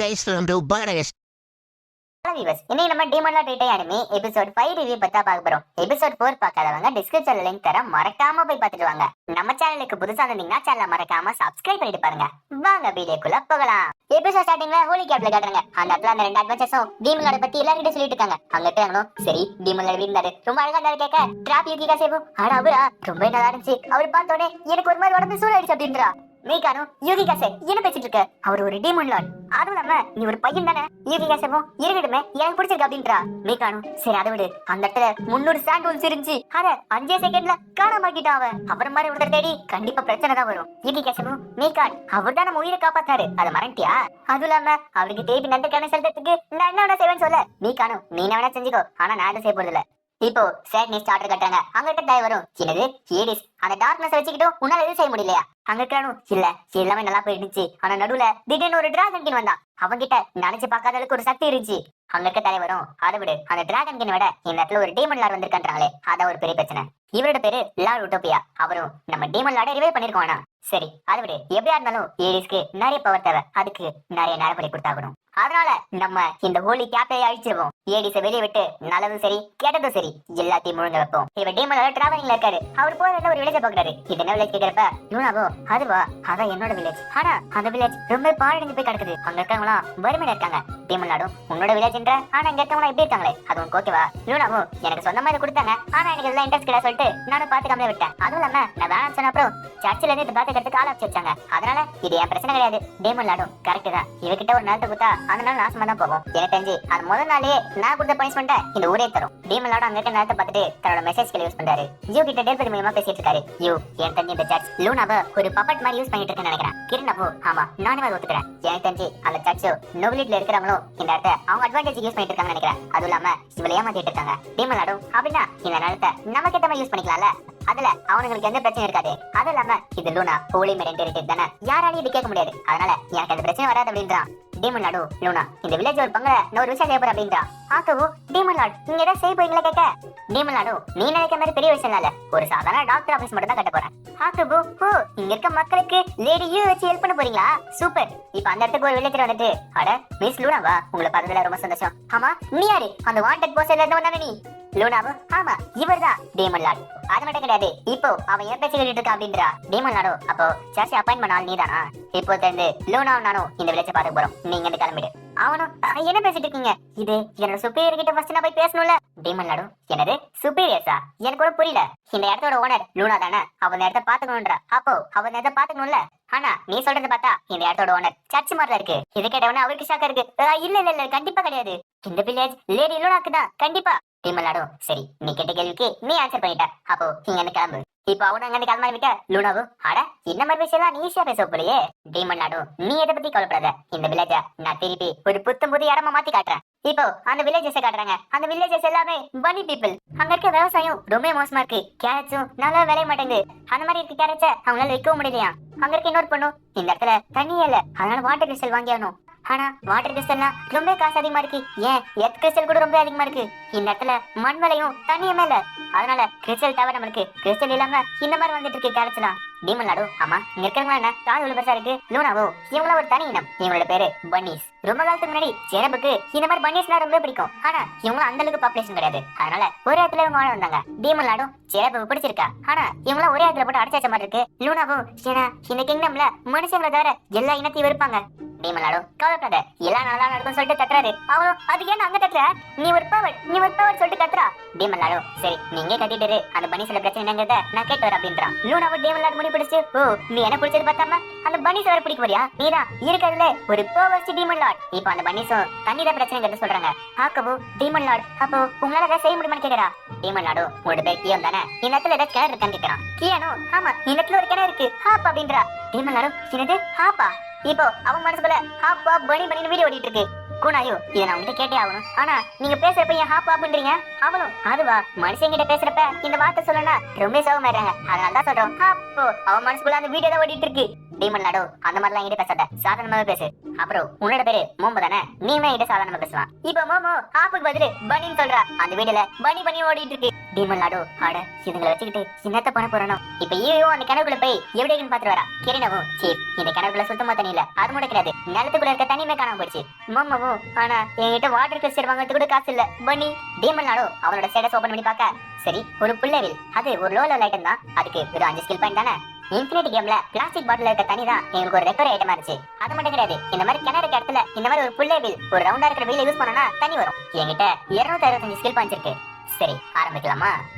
guys, welcome to Bangladesh. இன்னைக்கு நம்ம demon Lord anime episode 5 review பத்தி பார்க்க போறோம். எபிசோட் 4 பார்க்காதவங்க டிஸ்கிரிப்ஷன்ல லிங்க் தரேன், மறக்காம போய் பார்த்துட்டு வாங்க. நம்ம சேனலுக்கு புதுசா இருந்தீங்கன்னா சேனலை மறக்காம சப்ஸ்கிரைப் பண்ணிட்டு பாருங்க. வாங்க வீடியோக்குள்ள போகலாம். எபிசோட் ஸ்டார்டிங்ல ஹோலி கேப்ல காட்டுறாங்க. அந்த இடத்துல அந்த ரெண்டு அட்வென்ச்சர்ஸும் டீமன் லார்ட் பத்தி எல்லாரும் சொல்லிட்டு இருக்காங்க. அங்க இருக்காங்களும் சரி டீமன் லார்ட் இருந்தாரு, ரொம்ப அழகா இருந்தாரு கேட்க. டிராப் யூகிகா சேவும் ஆனா அவரா ரொம்ப நல்லா இருந்துச்சு. அவர் பார்த்தோன்னே எனக்கு ஒரு மாதிரி உடம்பு சூடாயிடுச்சு அப்படின்றா. மீகானும் யூகிகாசே என்ன பேசிட்டு இருக்க, அவர் ஒரு டீமன் லார்ட், அதுவும் இல்லாம நீ ஒரு பையன் தானே. யூகிகாசேவும் இருக்கட்டுமே எனக்கு பிடிச்சிருக்கு அப்படின்றா. மீகானும் சரி அதை விடு, அந்த இடத்துல 300 சாண்ட் ஹோல்ஸ் இருந்துச்சு, அத 5 செகண்ட்ல காணாமக்கிட்டான் அவன். அவர் மாதிரி ஒருத்தர் தேடி கண்டிப்பா பிரச்சனை தான் வரும். யூகிகாசேவும் மீகான் அவர் தான் நம்ம உயிரை காப்பாத்தாரு, அதை மறந்துட்டியா? அதுவும் இல்லாம அவருக்கு தேடி நன்றி கணக்கு செலுத்துறதுக்கு நான் என்ன செய்வேன்னு சொல்ல. மீகானும் நீ என்ன வேணா செஞ்சுக்கோ, ஆனா நான் எதுவும் செய்ய போறது இல்ல. இப்போ சேட்னி ஸ்டார்டர் கட்டுறாங்க. அங்க இருக்க டை வரும் என்னது ஹேடிஸ், அந்த டார்க்னஸ் வச்சுக்கிட்டும் உன்னால எதுவும் செய்ய முடியலையா? அங்க இருக்கானும் இல்ல எல்லாமே நல்லா போயிடுச்சு, ஆனா நடுவுல திடீர்னு ஒரு டிராகன் கின் வந்தான். அவங்கிட்ட நினைச்சு பார்க்காத அளவுக்கு ஒரு சக்தி இருந்துச்சு. அங்க இருக்க தலைவரும் அதை விடு, அந்த டிராகன் கின் விட இந்த இடத்துல ஒரு டீமன் லார்ட் வந்திருக்காங்களே, அதான் ஒரு பெரிய பிரச்சனை. இவரோட பேரு லார்ட் யூட்டோபியா. அவரும் நம்ம டீமன் லார்டை ரிவைவ் பண்ணிருக்கோம். சரி அதை விடு, எப்படியா இருந்தாலும் ஏடிஸ்க்கு நிறைய பவர் தேவை, அதுக்கு நிறைய நேரம் பண்ணி கொடுத்தாகணும். அதனால நம்ம இந்த ஹோலி கேப்பை அழிச்சிருவோம். ஏடிஸை வெளியே விட்டு நல்லதும் சரி கெட்டதும் சரி எல்லாத்தையும் முழுங்க வைப்போம். இவர் டீமன் லார்ட் டிராவலிங்ல இருக்காரு. அவர் போற ஒரு வில்லேஜ் பாக்குறாரு. இது என்ன வில்லேஜ் கேக்குறப்ப யூனாவோ அதுவா அதான் என்னோட வில்லேஜ், ஆனா அந்த வில்லேஜ் ரொம்ப பாழடைஞ்சு போய் கிடக்குது. அங்க இருக்கவங்களாம் வறுமையில இருக்காங்க. டீமன் லார்டும் உன்னோட வில்லேஜ்ன்ற, ஆனா இங்க இருக்கவங்க எப்படி இருக்காங்களே அது உனக்கு ஓகேவா? யூனாவோ எனக்கு சொந்தமா இதை கொடுத்தாங்க, ஆனா எனக்கு இதெல்லாம் இன்ட்ரெஸ்ட் கிடையாது சொல்லிட்டு நானும் பாத்துக்காமலே விட்டேன். அதுவும் இல்லாம நான் வேணாம் சொன்ன அப்புறம் சர்ச்சில இருந்து இதை பாத்துக்கிறதுக்கு ஆள் வச்சு வச்சாங்க. அதனால இது என் பிரச்சனை கிடையாது. டீமன் லார்டும் கரெக்ட் தான், இவகிட்ட ஒரு நேரத்தை கொடுத்தா அந்த நாள் நாசமா தான் போகும். எனக்கு தெரிஞ்சு அது முதல் நாளே நான் கொடுத்த பனிஷ்மெண்ட்டை இந்த ஊரே தரும். டீமன் லார்டும் அங்க இருக்க நேரத்தை பார்த்துட்டு தன்னோட மெசேஜ்களை யூஸ் பண்றாரு. யூ கிட்ட டெலிவரி மூலமா பேசிட்டு இருக்காரு. யூ என் தெரிஞ்சு இந்த சர்ச் லூனாவை ஒரு பப்பட் மாதிரி யூஸ் பண்ணிட்டு இருக்கேன்னு நினைக்கிறேன். கிரணவோ ஆமா நானே அதை ஒத்துக்கிறேன். எனக்கு தெரிஞ்சு அந்த சர்ச்சோ நோவிலிட்ல இருக்கிறவங்களும் இந்த இடத்த அவங்க அட்வான்டேஜ் யூஸ் பண்ணிட்டு இருக்காங்கன்னு நினைக்கிறேன். அதுவும் இல்லாம இவளை ஏமாத்திட்டு இருக்காங்க. டீமன் லார்டும் அப்படின்னா இந்த நேரத்தை நமக்கு ஏத்த மாதிரி யூஸ் பண்ணிக்கலாம்ல, அதுல அவனுங்களுக்கு எந்த பிரச்சனையும் இருக்காது. அது இல்லாம இது லூனா ஹோலி மெரிட்டேரிட்டி தானே, யாராலையும் இது கேட்க முடியாது, அதனால எனக்கு அந்த பிரச்சனை வராது அப்படின்றான். டீமன் லார்டு லூனா இந்த வில்லேஜ் ஒரு பங்கள நான் ஒரு விஷயம் செய்ய போறேன் அப்படின்றா. ஆக்கவோ டீமன் லார்ட் நீங்க ஏதாவது செய்ய போறீங்களா கேட்க. டீமன் லார்டு நீ நினைக்கிற மாதிரி பெரிய விஷயம் இல்ல, ஒரு சாதாரண டாக்டர் ஆபீஸ் மட்டும் தான் கட்ட போறேன். ஆக்கவோ ஓ இங்க இருக்க மக்களுக்கு லேடி யூ வச்சு ஹெல்ப் பண்ண போறீங்களா, சூப்பர். இப்ப அந்த இடத்துக்கு ஒரு வில்லேஜர் வந்துட்டு அட மிஸ் லூனாவா உங்களை பார்த்ததுல ரொம்ப சந்தோஷம். ஆமா நீ யாரு, அந்த வாண்டட் போஸ்டர்ல இருந்தவன் தானே நீ? லூனாவும் ஆமா இவர்தான் டீமன் லார்ட். அது மட்டும் கிடையாது, இப்போ அவன் ஏன் பேச்சு கேட்டுட்டு இருக்கா அப்படின்றா. டீமன் லார்டு அப்போ சர்ச் அப்பாயிண்ட் பண்ணால் நீதானா? இப்போ தெரிந்து லூனாவும் நானும் இந்த வில்லேஜை பார்க்க போறோம், நீங்க இருந்து கிளம்பிடு. அவனும் என்ன பேசிட்டு இருக்கீங்க, இது என்னோட சுப்பீரியர் கிட்ட ஃபர்ஸ்ட் நான் போய் பேசணும்ல. டீமன் லார்டு என்னது சுப்பீரியர்ஸா, எனக்கு கூட புரியல. இந்த இடத்தோட ஓனர் லூனா தானே, அவன் இடத்த பாத்துக்கணும்ன்றா. அப்போ அவன் இடத்த பாத்துக்கணும்ல, ஆனா நீ சொல்றது பார்த்தா இந்த இடத்தோட ஓனர் சர்ச் மாதிரில இருக்கு. இது கேட்டவன அவருக்கு ஷாக்கா இருக்கு. இல்ல இல்ல இல்ல கண்டிப்பா கிடையாது, இந்த வில்லேஜ் லேடி லூனாக்கு தான் கண்டிப்பா. டீமன் லார்டு சரி நீ கேட்ட கேள்விக்கு நீ ஆன்சர் பண்ணிட்ட, அப்போ நீங்க அந்த கிளம்பு. இப்ப அவனு அங்க கிளம்ப விட்ட லூனாவு அட இந்த மாதிரி விஷயம் நீ ஈஸியா பேச போலையே. டீமன் லார்டு நீ எதை பத்தி கவலைப்படாத, இந்த வில்லேஜ நான் திருப்பி ஒரு புத்தம் புது இடமா மாத்தி காட்டுறேன். இப்போ அந்த வில்லேஜஸ் காட்டுறாங்க. அந்த வில்லேஜஸ் எல்லாமே பனி பீப்புள். அங்க இருக்க விவசாயம் ரொம்ப மோசமா இருக்கு, கேரட்ஸும் நல்லா விளைய மாட்டேங்குது. அந்த மாதிரி இருக்க கேரட்ஸை அவங்களால வைக்கவும் முடியலையா. அங்க இருக்க இன்னொரு பொண்ணு இந்த இடத்துல தண்ணியே இல்ல, அதனால வாட்டர் கிறிஸ்டல் வாங்கி ஆகணும். ஆனா வாட்டர் கிறிஸ்டல்னா ரொம்ப காசு அதிகமா இருக்கு, ஏன் எர்த் கிறிஸ்டல் கூட ரொம்ப அதிகமா இருக்கு. இந்த இடத்துல மண் விலையும் தண்ணியுமே இல்ல, அதனால கிறிஸ்டல் டவர் நம்மளுக்கு கிறிஸ்டல் இல்லாம இந்த மாதிரி வந்துட்டு இருக்கு கேரட்ஸ்லாம். டீமன் லார்டு ஆமா இங்க இருக்கிறவங்க என்ன காது உள்ள பெருசா இருக்கு. லூனாவோ இவங்கள ஒரு தனி இனம், இவங்களோட பேரு பன்னீஸ். ரொம்ப காலத்துக்கு முன்னாடி ஜெரபுக்கு இந்த மாதிரி பன்னீஸ்லாம் ரொம்ப பிடிக்கும், ஆனா இவங்க அந்த அளவுக்கு பாப்புலேஷன் கிடையாது, அதனால ஒரு இடத்துல இவங்க வாழ வந்தாங்க. டீமன் லார்டும் ஜெரபு பிடிச்சிருக்கா, ஆனா இவங்கள ஒரே இடத்துல போட்டு அடைச்ச மாதிரி இருக்கு. லூனாவோ ஏன்னா இந்த கிங்டம்ல மனுஷங்களை தவிர எல்லா இனத்தையும் இருப்பாங்க. டீமன் லார்டு கவலைப்படாத எல்லாம் நல்லா நடக்கும் சொல்லிட்டு தட்டுறாரு. அவனும் அது ஏன் அங்க தட்டுற, நீ ஒரு பவர் சொல்லிட்டு கத்துறா. டீமன் லார்டு சரி நீங்க கட்டிட்டு அந்த பன்னீஸ்ல பிரச்சனை என்னங்கறத நான் கேட்டு வரேன் அப்படின்றான். லூனாவோ டீமன் லார்டு முடி பிடிச்சு ஓ நீ என்ன பிடிச்சது பார்த்தாம அந்த பன்னீஸ் வர பிடிக்க போறியா, நீதான் இருக்கிறதுல ஒரு பவர்ஸ்ட் டீமன் லார்ட். இப்போ அந்த பன்னீஸும் தண்ணி தான் பிரச்சனைங்கிறது சொல்றாங்க. ஆக்கவோ டீமன் லார்ட் அப்போ உங்களால ஏதாவது செய்ய முடியுமான்னு கேக்குறா. டீமன் லார்டு உங்களோட பேர் கியம் தானே, இந்த இடத்துல ஏதாவது கிணறு இருக்கான்னு கேக்குறான். கியானோ ஆமா இந்த இடத்துல ஒரு கிணறு இருக்கு ஹாப் அப்படின்றா. டீமன் லார்டு என்னது ஹாப்பா? இப்போ அவன் மனசுக்குள்ள ஹாப்பா பனி பனின்னு வீடியோ ஓடிட்டு இருக்கு. குணாயோ இதை நான் உங்ககிட்ட கேட்டே ஆகணும், ஆனா நீங்க பேசுறப்ப ஏன் ஹாப் ஹாப்ன்றீங்க? அவளும் அதுவா மனுஷங்கிட்ட பேசுறப்ப இந்த வார்த்தை சொல்லனா ரொம்ப சோகமாயிடுறாங்க, அதனால தான் சொல்றோம் ஹாப்போ. அவன் மனசுக்குள்ள அந்த வீடியோ தான் ஓடிட்டு இருக்கு. டீமன் லார்டு அந்த மாதிரிலாம் என்கிட்ட பேசாத, சாதாரணமாவே பேசு. அப்புறம் உன்னோட பேரு மோமோ தானே, நீமே என்கிட்ட சாதாரணமா பேசலாம். இப்போ மோமோ ஹாப்புக்கு பதில் பனின்னு சொல்றா. அந்த வீடியோல பனி ஓடிட்டு இருக்கு. டீமன் லாடு ஆட இதுங்களை வச்சுக்கிட்டு என்னத்த பண்ண போறானோ. இப்ப ஈயோ அந்த கிணறுக்குள்ள போய் எப்படின்னு பாத்துட்டு வரா. கிரணவும் சீப் இந்த கிணறுக்குள்ள சுத்தமா தண்ணி இல்ல, அது மட்டும் கிடையாது நிலத்துக்குள்ள இருக்க தண்ணியுமே காணாம போயிடுச்சு. மாமாவும் ஆனா என்கிட்ட வாட்டர் கிறிஸ்டர் வாங்கறதுக்கு கூட காசு இல்ல பனி. டீமன் லாடு அவனோட ஸ்டேட்டஸ் ஓபன் பண்ணி பார்க்க சரி ஒரு புள்ளவில் அது ஒரு லோ லெவல் ஐட்டம் தான். அதுக்கு வெறும் 5 ஸ்கில் பாயிண்ட் தானே. இன்ஃபினிட்டி கேம்ல பிளாஸ்டிக் பாட்டில் இருக்க தண்ணி தான் எங்களுக்கு ஒரு ரெக்கவரி ஐட்டமா இருந்துச்சு. அது மட்டும் கிடையாது, இந்த மாதிரி கிணறு இருக்க இடத்துல இந்த மாதிரி ஒரு புள்ளை வீல் ஒரு ரவுண்டா இருக்கிற வீல் யூஸ் பண்ணனா தண்ணி வரும். என்கிட்ட 265 ஸ்கில் பாயிண்ட்ஸ் இருக்கு. சரி ஆரம்பிக்கலாமா?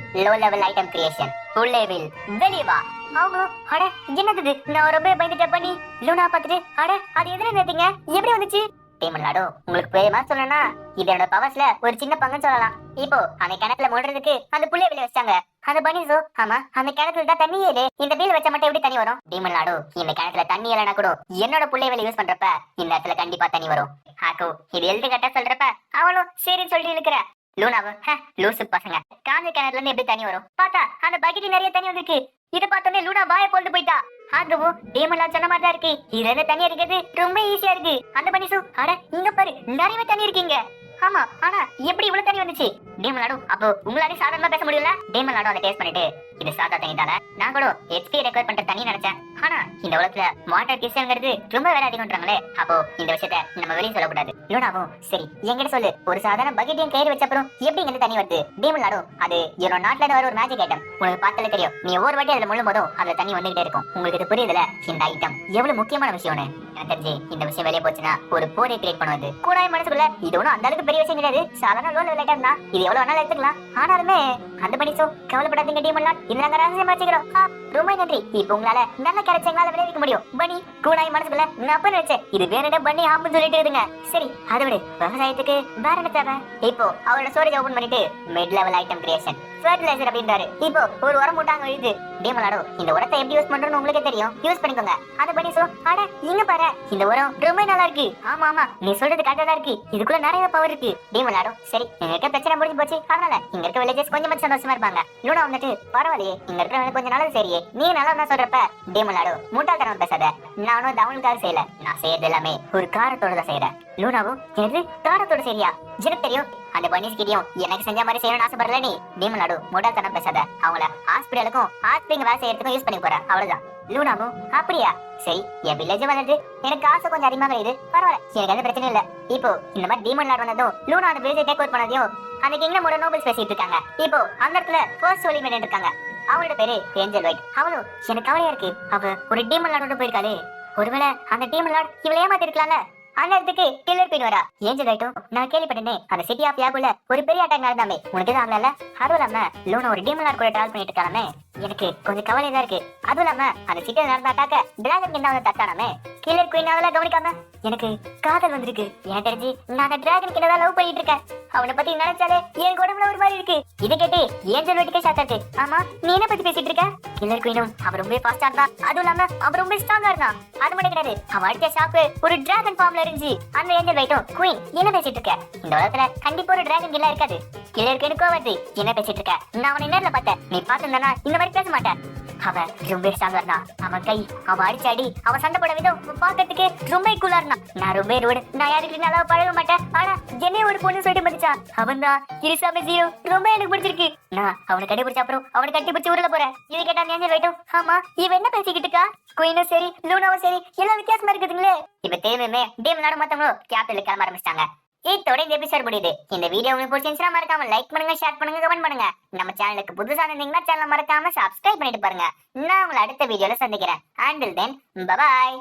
லோ லெவல் ஐட்டம் கிரியேஷன் புள்ளை வீல் வெளிய வா. அவங்க அட என்னது நான் ரொம்ப பயந்துட்டேன் பண்ணி. லூனா பார்த்துட்டு அட அது எதுல நிறுத்தீங்க எப்படி வந்துச்சு? டீமன் லாடு உங்களுக்கு பேமா சொல்லணும்னா இது என்னோட பவர்ஸ்ல ஒரு சின்ன பங்குன்னு சொல்லலாம். இப்போ அந்த கிணத்துல மூடுறதுக்கு அந்த புள்ளைய வெளிய வச்சாங்க. அந்த பனிசோ ஆமா அந்த கிணத்துல தான் தண்ணி ஏறு. இந்த வீல் வச்சா மட்டும் எப்படி தண்ணி வரும்? டீமன் லாடு இந்த கிணத்துல தண்ணி இல்லைனா கூட என்னோட புள்ளைய வெளிய யூஸ் பண்றப்ப இந்த இடத்துல கண்டிப்பா தண்ணி வரும். ஹாக்கு இது எழுத்து கட்ட சொல்றப்ப அவளும் சரின்னு சொல்லிட்டு இருக்கிற. லூனாவும் லூசு பசங்க காஞ்ச கிணறுல இருந்து எப்படி தண்ணி வரும்? பார்த்தா அந்த பக்கெட் நிறைய தண்ணி வந்திருக்கு. இத பார்த்தோன்னே லூனா பாய போட்டு போயிட்டா. ஆகவும் டீமன் லாடு சொன்ன மாதிரி தான் இருக்கு. இதுல இருந்து தண்ணி அடிக்கிறது ரொம்ப ஈஸியா இருக்கு. அந்த பனிசு அட இங்க பாரு நிறைய தண்ணி இருக்கீங்க. ஆமா ஆனா எப்படி இவ்வளவு தண்ணி வந்துச்சு? டீமன் லாடு அப்போ உங்களால சாதாரணமா பேச முடியல? டீமன் லாடு அதை டேஸ்ட் பண்ணிட்டு இது சாதா தண்ணி தானே, நான் கூட எக்ஸ்பி ரெக்கார்ட் பண்ற தண்ணி நினைச்சேன். ஆனா இந்த உலகத்துல வாட்டர் கிறிஸ்டல்ங்கிறது ரொம்ப வேலை அதிகம்ன்றாங்களே, அப்போ இந்த விஷயத்த நம்ம வெளியே சொல்லக்கூடாது. லூனாவும் சரி என்கிட்ட சொல்லு ஒரு சாதாரண பக்கெட்டையும் கயிறு வச்ச அப்புறம் எப்படி இங்க தண்ணி வருது? டீமன் லாடு அது என்னோட நாட்டுல இருந்து வர ஒரு மேஜிக் ஐட்டம். உனக்கு பார்த்தாலே தெரியும், நீ ஒவ்வொரு வாட்டி அதுல முள்ளும் போதும் அதுல தண்ணி வந்துகிட்டே இருக்கும். உங்களுக்கு இது புரியுதுல இந்த ஐட்டம் எவ்வளவு முக்கியமான விஷயம்னு? எனக்கு தெரிஞ்சு இந்த விஷயம் வெளியே போச்சுன்னா ஒரு போரை கிரியேட் பண்ணுவது. கூடாய் மனசுக்குள்ள இது ஒன்றும் அந்த அளவுக்கு பெரிய விஷயம் கிடையாது, சாதாரண லோ லெவல் ஐட்டம் தான். இது எவ்வளவு வேணாலும் எடுத்துக்கலாம். ஆனாலுமே அந்த பனிசோ கவலைப்படாதீங்க டீமன் லாடு, இது நாங்க ரகசியமா வச்சுக்கிறோம். ரொம்ப நன்றி. இப்போ உங்களால நல்ல கேரக்டர் எங்களால விளைவிக்க முடியும். பனி கூடாய் மனசுக்குள்ள நான் அப்ப நினைச்சேன் இது வேற பண்ணி ஆம்பு சொல்லிட்டு இருங்க. சரி அதை விடு, விவசாயத்துக்கு வேற என்ன தேவை? இப்போ அவரோட ஸ்டோரேஜ் ஓபன் பண்ணிட்டு mid level item creation fertilizer அப்படின்றாரு. இப்போ ஒரு உரம் மூட்டாங்க எழுது. டீமன் லாடு இந்த உரத்தை எப்படி யூஸ் பண்றோம்னு உங்களுக்கே தெரியும், யூஸ் பண்ணிக்கோங்க. அதை பண்ணி அட இங்க பாரு இந்த உரம் ரொம்ப நல்லா இருக்கு. ஆமா ஆமா நீ சொல்றது கரெக்டா தான் இருக்கு, இதுக்குள்ள நிறைய பவர் இருக்கு. டீமன் லாடு சரி இங்க இருக்க பிரச்சனை முடிஞ்சு போச்சு, அதனால இங்க இருக்க வில்லேஜஸ் கொஞ்சம் சந்தோஷமா இருப்பாங்க. லூனா வந்துட்டு பரவாயில்லையே இங்க இருக்கிறவங்க கொஞ்சம் நல்லது சரியே, நீ நல்லா தான் சொல்றப்ப. டீமன் லாடு முட்டாள்தனம் பேசாத, நானும் தவனுக்காக செய்யல, நான் செய்யறது எல்லாமே ஒரு காரத்தோட தான் செய்யறேன். லூனாவும் எனது காரத்தோட சரியா? எனக்கு தெரியும் அந்த பனிஸ் கிட்டயும் எனக்கு செஞ்ச மாதிரி செய்யணும்னு ஆசைப்படல நீ. டீமன் லாடு முட்டாள்தனம் பேசாத, அவங்கள ஹாஸ்பிட்டலுக்கும் ஹாஸ்பிட்டல் வேலை செய்யறதுக்கும் யூஸ் பண்ணி போற அவ்வளவுதான். லூனாவும் அப்படியா சரி என் வில்லேஜ் வந்தது எனக்கு ஆசை கொஞ்சம் அதிகமாக இது பரவாயில்ல, எனக்கு எந்த பிரச்சனையும் இல்ல. இப்போ இந்த மாதிரி டீமன் லாடு வந்ததும் லூனா அந்த வில்லேஜை டேக் ஓவர் பண்ணதையும் அந்த கிங்டமோட நோபல்ஸ் பேசிட்டு இருக்காங்க. இப்போ அந்த இடத்துல ஃபர்ஸ்ட் சோலி மேன் இருக்காங்க, அவளோட பேரு ஏஞ்சல் ஒயிட். அவளும் எனக்கு கவலையா இருக்கு, அவ ஒரு டீமன் லாடோட போயிருக்காளே, ஒருவேளை அந்த டீமன் லாட் இவளை ஏமாத்தி இருக்கலாம்ல. அந்த இடத்துக்கு கில்லர் குயின் வரா. ஏஞ்சல் ரைட்டும் நான் கேள்விப்பட்டேனே அந்த சிட்டி ஆஃப் யாகுல ஒரு பெரிய அட்டாக் நடந்தாமே, உனக்கு தான் ஆகல? அதுவும் இல்லாம லூனா ஒரு டீமன் லாட் கூட டிராவல் பண்ணிட்டு இருக்கானே, எனக்கு கொஞ்சம் கவலை தான் இருக்கு. அதுவும் இல்லாம அந்த சிட்டியில நடந்த அட்டாக்க டிராகன் கிட்ட வந்து தட்டானே, கில்லர் குயின் அதெல்லாம் கவனிக்காம எனக்கு காதல் வந்திருக்கு. எனக்கு தெரிஞ்சு நான் அந்த டிராகன் கிட்ட தான் லவ் பண்ணிட்டு இருக்கேன். அவனை பத்தி நினைச்சாலே என் உடம்புல ஒரு மாதிரி இருக்கு. இதை கேட்டு ஏஞ்சல் வெட்டிக்கே ஷாக் ஆச்சு. ஆமா நீ என்ன பத்தி பேசிட்டு இருக்க? கில்லர் குயினும் அவர் ரொம்ப ஃபாஸ்டா இருந்தான், அதுவும் இல்லாம அவர் ரொம்ப ஸ்ட்ராங்கா இருந்தான். அது மட்டும் கிடையாது, அவன் அடிச்ச ஷாக்கு ஒரு டிராகன் ஃபார்ம்ல இருந்துச்சு. அந்த ஏஞ்சல் வெயிட்டும் குயின் என்ன பேசிட்டு இருக்க? இந்த உலகத்துல கண்டிப்பா ஒரு டிராகன் கில்லா இருக்காது. கில்லர் குயினுக்கோ வருது என்ன பேசிட்டு இருக்க? நான் அவனை நேர்ல பார்த்தேன், நீ பாத்துருந்தா இந்த மாதிரி பேச மாட்டேன். அவன் ரொம்ப ஸ்ட்ராங்கா இருந்தான், அவன் கை அவன் அடிச்ச அடி அவன் சண்டை போட விதம் பாக்கிறதுக்கு ரொம்ப கூலா இருந்தான். நான் ரொம்ப ரூடு, நான் யாருக்கு நல்லா பழக மாட்டேன். ஆனா என்ன ஒரு பொண்ணு சொல்லிட்டு மதிச்சான், அவன் தான் கிரிசாமி ஜீரோ, ரொம்ப எனக்கு பிடிச்சிருக்கு. நான் அவனை கண்டுபிடிச்ச அப்புறம் அவனை கட்டி பிடிச்சி ஊர்ல போறேன். இது கேட்டா ஏஞ்சல் வெயிட்டும் ஆமா இவன் என்ன பேசிக்கிட்டு இருக்கா? குயினும் சரி லூனாவும் சரி எல்லாம் வித்தியாசமா இருக்குதுங்களே. இப்ப தேவையுமே டீம் நாடு மத்தவங்களும் கேப்டன்ல கிளம்ப ஆரம்பிச்சிட்டாங்க. இதோட இந்த எபிசோட் முடியுது. இந்த வீடியோ உங்களுக்கு பிடிச்சிருந்தா மறக்காம லைக் பண்ணுங்க, ஷேர் பண்ணுங்க, கமெண்ட் பண்ணுங்க. நம்ம சேனலுக்கு புதுசா இருந்தீங்கன்னா சேனலை மறக்காம சப்ஸ்கிரைப் பண்ணிட்டு பாருங்க. நான் உங்களை அடுத்த வீடியோல சந்திக்கிறேன். until then bye bye.